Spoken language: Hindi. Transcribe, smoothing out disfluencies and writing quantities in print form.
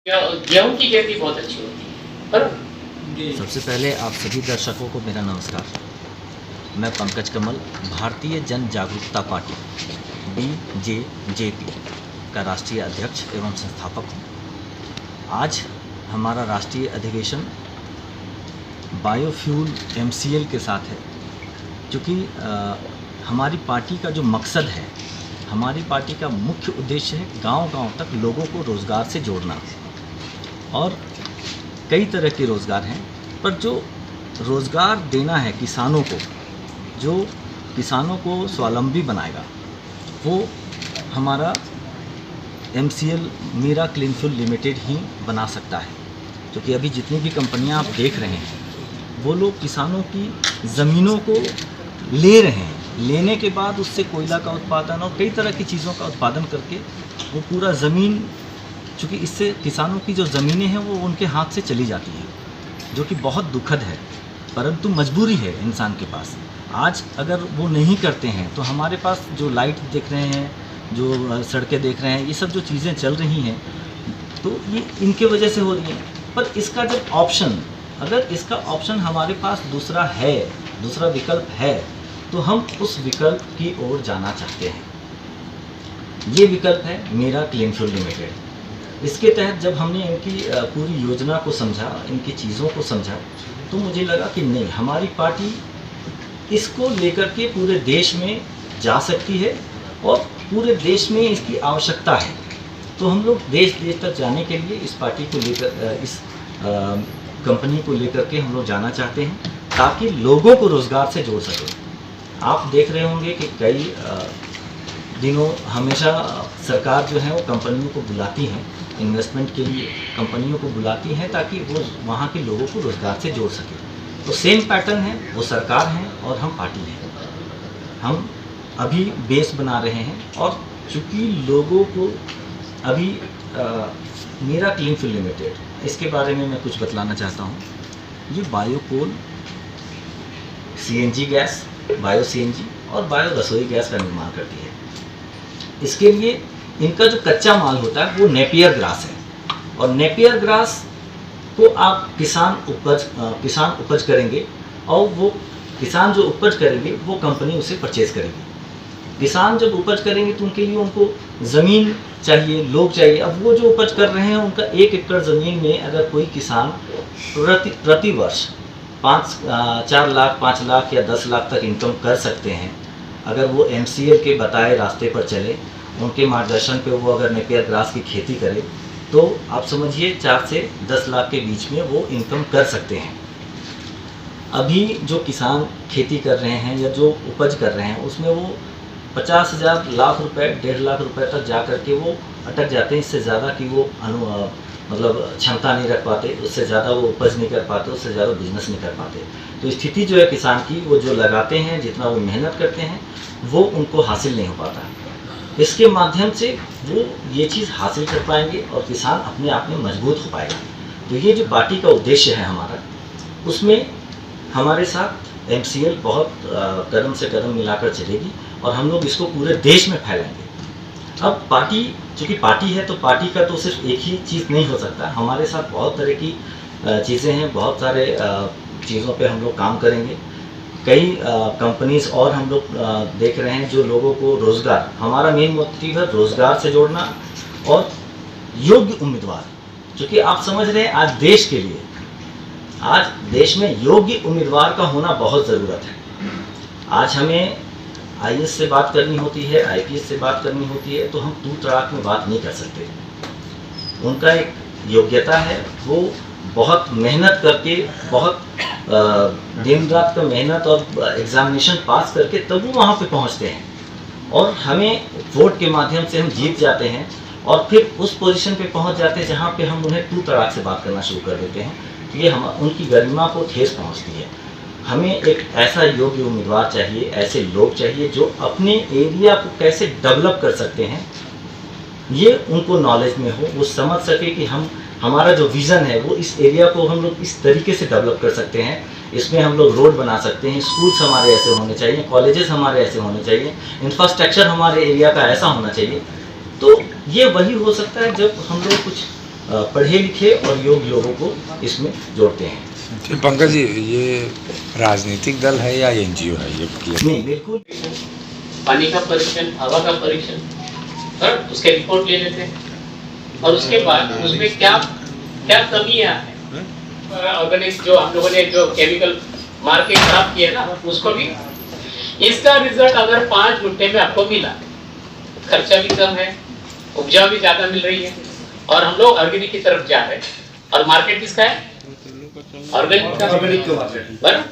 गेहूँ की खेती बहुत अच्छी होती है, पर सबसे पहले आप सभी दर्शकों को मेरा नमस्कार। मैं पंकज कमल, भारतीय जन जागरूकता पार्टी BJJP का राष्ट्रीय अध्यक्ष एवं संस्थापक हूँ। आज हमारा राष्ट्रीय अधिवेशन बायोफ्यूल MCL के साथ है, क्योंकि हमारी पार्टी का जो मकसद है, हमारी पार्टी का मुख्य उद्देश्य है गांव-गांव तक लोगों को रोज़गार से जोड़ना। और कई तरह के रोज़गार हैं, पर जो रोज़गार देना है किसानों को, जो किसानों को स्वावलंबी बनाएगा, वो हमारा MCL Meera Clean Fuel Limited ही बना सकता है। क्योंकि अभी जितनी भी कंपनियां आप देख रहे हैं, वो लोग किसानों की ज़मीनों को ले रहे हैं, लेने के बाद उससे कोयला का उत्पादन और कई तरह की चीज़ों का उत्पादन करके वो पूरा ज़मीन, चूँकि इससे किसानों की जो ज़मीनें हैं वो उनके हाथ से चली जाती हैं, जो कि बहुत दुखद है, परंतु मजबूरी है इंसान के पास। आज अगर वो नहीं करते हैं तो हमारे पास जो लाइट देख रहे हैं, जो सड़कें देख रहे हैं, ये सब जो चीज़ें चल रही हैं, तो ये इनके वजह से हो रही हैं। पर इसका जब ऑप्शन, अगर इसका ऑप्शन हमारे पास दूसरा है, दूसरा विकल्प है, तो हम उस विकल्प की ओर जाना चाहते हैं। ये विकल्प है मीरा क्लीन फ्यूल लिमिटेड। इसके तहत जब हमने इनकी पूरी योजना को समझा, इनकी चीज़ों को समझा, तो मुझे लगा कि नहीं, हमारी पार्टी इसको लेकर के पूरे देश में जा सकती है और पूरे देश में इसकी आवश्यकता है। तो हम लोग देश देश तक जाने के लिए इस पार्टी को लेकर, इस कंपनी को लेकर के हम लोग जाना चाहते हैं, ताकि लोगों को रोज़गार से जोड़ सकें। आप देख रहे होंगे कि कई दिनों हमेशा सरकार जो है वो कंपनियों को बुलाती हैं इन्वेस्टमेंट के लिए, कंपनियों को बुलाती हैं ताकि वो वहाँ के लोगों को रोज़गार से जोड़ सके। तो सेम पैटर्न है, वो सरकार है और हम पार्टी हैं। हम अभी बेस बना रहे हैं, और चूँकि लोगों को अभी मीरा क्लीन फ्यूल लिमिटेड, इसके बारे में मैं कुछ बतलाना चाहता हूँ। ये biocoal, CNG gas, bio CNG और बायो रसोई गैस का निर्माण करती है। इसके लिए इनका जो कच्चा माल होता है वो नेपियर ग्रास है, और नेपियर ग्रास को आप किसान उपज करेंगे, और वो किसान जो उपज करेंगे वो कंपनी उसे परचेज करेगी। किसान जब उपज करेंगे तो उनके लिए उनको ज़मीन चाहिए, लोग चाहिए। अब वो जो उपज कर रहे हैं, उनका 1 एकड़ ज़मीन में अगर कोई किसान प्रति वर्ष 4 लाख, 5 लाख या 10 लाख तक इनकम कर सकते हैं, अगर वो MCL के बताए रास्ते पर चले, उनके मार्गदर्शन पे वो अगर नेपियर ग्रास की खेती करे, तो आप समझिए 4 से 10 लाख के बीच में वो इनकम कर सकते हैं। अभी जो किसान खेती कर रहे हैं या जो उपज कर रहे हैं, उसमें वो 50,000 लाख रुपए, 1.5 लाख रुपए तक जा कर के वो अटक जाते हैं। इससे ज़्यादा की वो मतलब क्षमता नहीं रख पाते, उससे ज़्यादा वो उपज नहीं कर पाते, उससे ज़्यादा बिजनेस नहीं कर पाते। तो स्थिति जो है किसान की, वो जो लगाते हैं, जितना वो मेहनत करते हैं, वो उनको हासिल नहीं हो पाता। इसके माध्यम से वो ये चीज़ हासिल कर पाएंगे और किसान अपने आप में मजबूत हो पाएगा। तो ये जो पार्टी का उद्देश्य है हमारा, उसमें हमारे साथ MCL बहुत कदम से कदम मिलाकर चलेगी, और हम लोग इसको पूरे देश में फैलाएंगे। अब पार्टी, चूँकि पार्टी है, तो पार्टी का तो सिर्फ एक ही चीज़ नहीं हो सकता। हमारे साथ बहुत तरह की चीज़ें हैं, बहुत सारे चीज़ों पे हम लोग काम करेंगे। कई कंपनीज और हम लोग देख रहे हैं जो लोगों को रोज़गार, हमारा मेन मोटिव है रोज़गार से जोड़ना और योग्य उम्मीदवार। क्योंकि आप समझ रहे हैं, आज देश के लिए, आज देश में योग्य उम्मीदवार का होना बहुत ज़रूरत है। आज हमें IAS से बात करनी होती है, IPS से बात करनी होती है, तो हम तू तड़ाक में बात नहीं कर सकते। उनका एक योग्यता है, वो बहुत मेहनत करके, बहुत दिन रात का मेहनत और एग्जामिनेशन पास करके तब वो वहाँ पे पहुँचते हैं, और हमें वोट के माध्यम से हम जीत जाते हैं, और फिर उस पोजीशन पे पहुँच जाते हैं जहाँ पे हम उन्हें तू तड़ाक से बात करना शुरू कर देते हैं। तो ये हम उनकी गरिमा को ठेस पहुँचती है। हमें एक ऐसा योग्य उम्मीदवार चाहिए, ऐसे लोग चाहिए जो अपने एरिया को कैसे डेवलप कर सकते हैं, ये उनको नॉलेज में हो, वो समझ सके कि हमारा जो विज़न है वो इस एरिया को हम लोग इस तरीके से डेवलप कर सकते हैं। इसमें हम लोग रोड बना सकते हैं, स्कूल्स हमारे ऐसे होने चाहिए, कॉलेजेस हमारे ऐसे होने चाहिए, इंफ्रास्ट्रक्चर हमारे एरिया का ऐसा होना चाहिए। तो ये वही हो सकता है जब हम लोग कुछ पढ़े लिखे और योग्य लोगों को इसमें जोड़ते हैं। पंकज जी, ये राजनीतिक दल है या एनजीओ है ये? नहीं, बिल्कुल। पानी का परीक्षण, हवा का परीक्षण, और उसके रिपोर्ट ले लेते हैं और उसके बाद उसमें क्या क्या कमियां है, ऑर्गेनिक जो हम लोगों ने जो केमिकल मार के खराब किया ना, उसको भी, इसका रिजल्ट अगर 5 गुंठे में आपको मिला, खर्चा भी कम है, उपजा भी ज्यादा मिल रही है, और हम लोग ऑर्गेनिक की तरफ जा रहे हैं, और मार्केट किसका है? ऑर्गेनिक का, बराबर।